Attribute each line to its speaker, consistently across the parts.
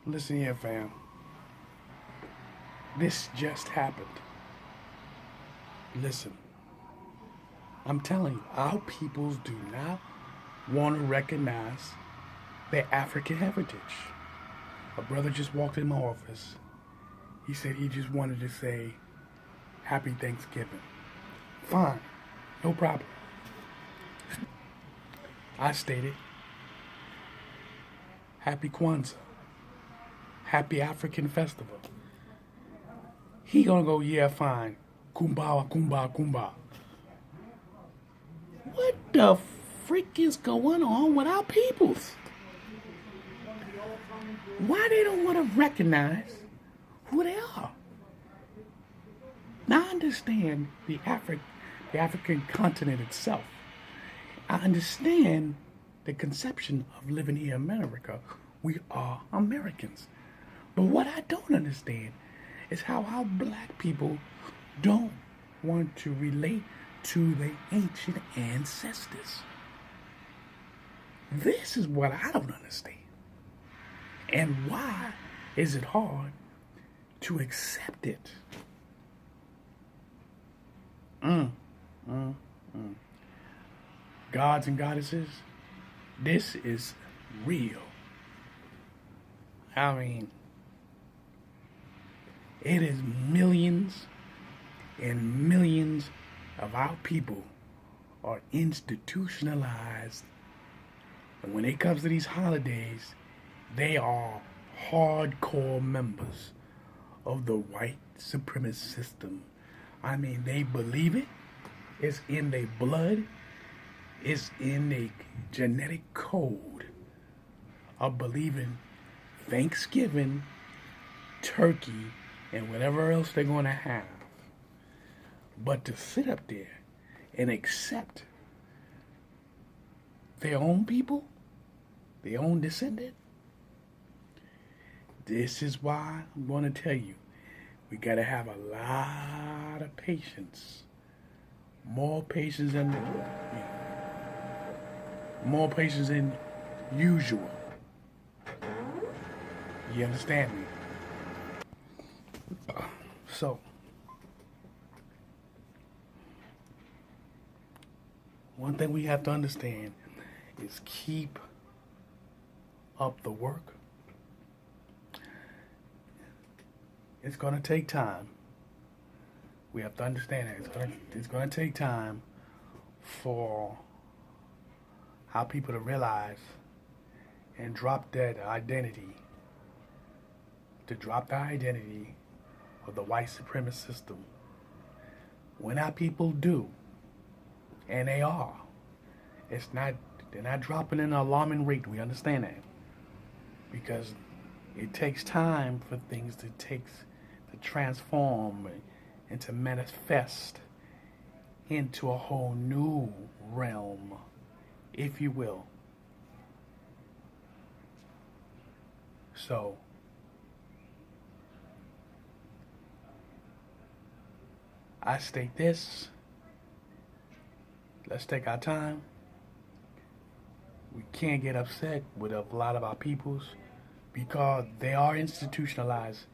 Speaker 1: Listen here, fam. This just happened. Listen, I'm telling you, our peoples do not want to recognize their African heritage. A brother just walked in my office. He said he just wanted to say Happy Thanksgiving. Fine, no problem. I stated Happy Kwanzaa, Happy African Festival. He gonna go, yeah, fine. Kumbaya, kumbaya, kumbaya. What the frick is going on with our peoples? Why they don't want to recognize who they are? Now I understand the African continent itself. I understand the conception of living here in America. We are Americans. But what I don't understand is how our black people don't want to relate to the ancient ancestors. This is what I don't understand. And why is it hard to accept it? Gods and goddesses, this is real. I mean, it is millions and millions of our people are institutionalized. And when it comes to these holidays, they are hardcore members of the white supremacist system. I mean, they believe it. It's in their blood. It's in their genetic code of believing Thanksgiving, turkey, and whatever else they're going to have. But to sit up there and accept their own people, their own descendant, this is why I'm going to tell you, we got to have a lot of patience. More patience than usual. You understand me? So, one thing we have to understand is keep up the work. It's going to take time. We have to understand that it's going to take time for our people to realize and drop that identity, to drop the identity of the white supremacist system. When our people do, and they are, they're not dropping in an alarming rate. We understand that. Because it takes time for things to transform and to manifest into a whole new realm, if you will. So, I state this. Let's take our time. We can't get upset with a lot of our peoples because they are institutionalized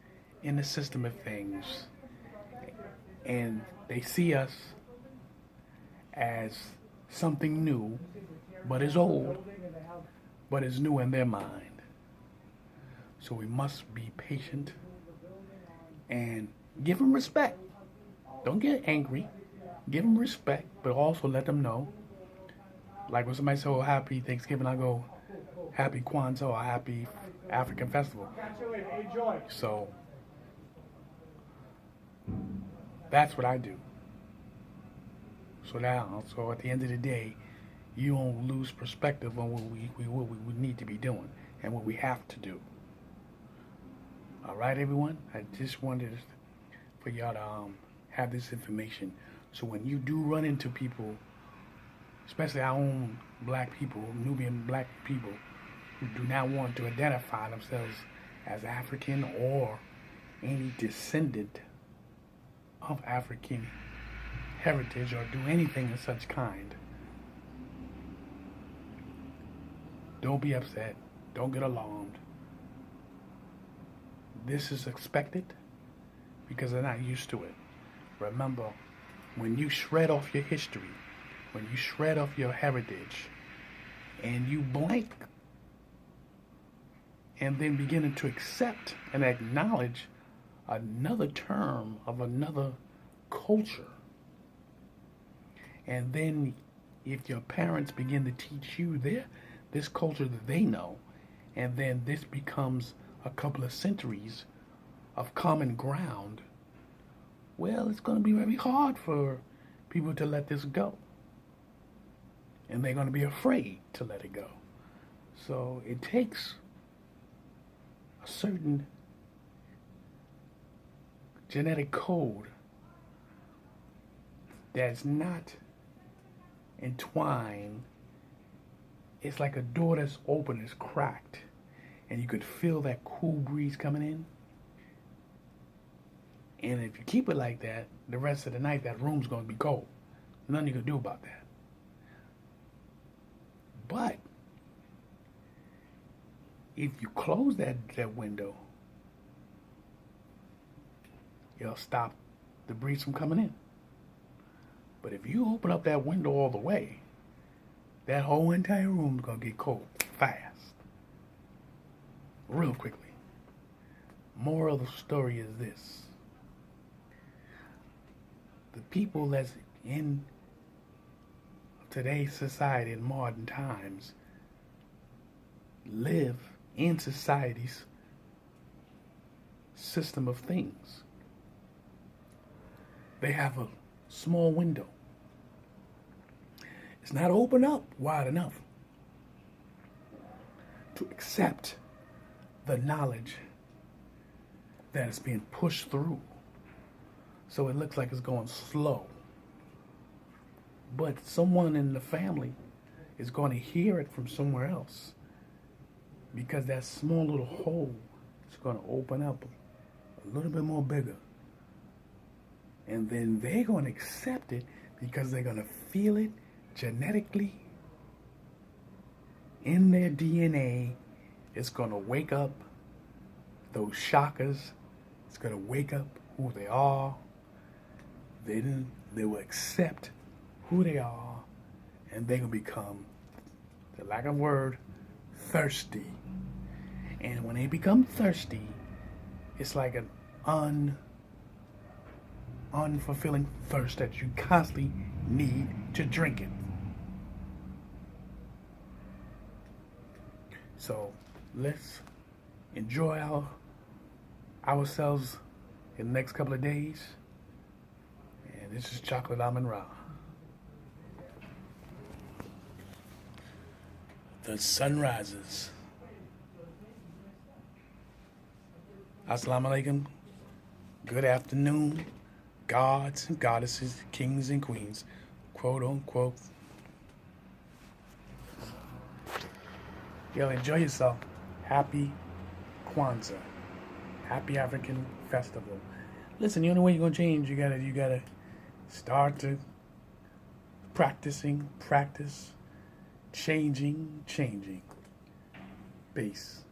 Speaker 1: in the system of things. And they see us as something new, but is old, but is new in their mind. So we must be patient and give them respect. Don't get angry. Give them respect, but also let them know. Like when somebody says, oh, happy Thanksgiving, I go, happy Kwanzaa or happy African Festival. So that's what I do. So at the end of the day, you won't lose perspective on what we need to be doing and what we have to do. All right, everyone? I just wanted for y'all to have this information. So when you do run into people, especially our own black people, Nubian black people, who do not want to identify themselves as African or any descendant of African heritage or do anything of such kind, don't be upset. Don't get alarmed. this is expected because they're not used to it. Remember, when you shred off your history, when you shred off your heritage, and you blank and then beginning to accept and acknowledge another term of another culture, and then if your parents begin to teach you this culture that they know, and then this becomes a couple of centuries of common ground, well, it's going to be very hard for people to let this go. And they're going to be afraid to let it go. So it takes a certain genetic code that's not entwined. It's like a door that's open, it's cracked, and you could feel that cool breeze coming in. And if you keep it like that, the rest of the night, that room's going to be cold. Nothing you can do about that. But if you close that window, it'll stop the breeze from coming in. But if you open up that window all the way, that whole entire room is going to get cold fast. Real quickly. Moral of the story is this. The people that's in today's society in modern times live in society's system of things. They have a small window. It's not open up wide enough to accept the knowledge that is being pushed through. So it looks like it's going slow. But someone in the family is going to hear it from somewhere else, because that small little hole is going to open up a little bit more bigger. And then they're going to accept it because they're going to feel it genetically in their DNA. It's going to wake up those chakras. It's going to wake up who they are. Then they will accept who they are, and they're going to become, the lack of word, thirsty. And when they become thirsty, it's like an unfulfilling thirst that you constantly need to drink it. So let's enjoy ourselves in the next couple of days. And this is Chocolate AMUN-RA. The sun rises. Assalamu alaikum. Good afternoon, gods and goddesses, kings and queens, quote unquote. Yo, enjoy yourself. Happy Kwanzaa. Happy African Festival. Listen, the only way you're gonna change, you gotta start to practice, changing. Peace.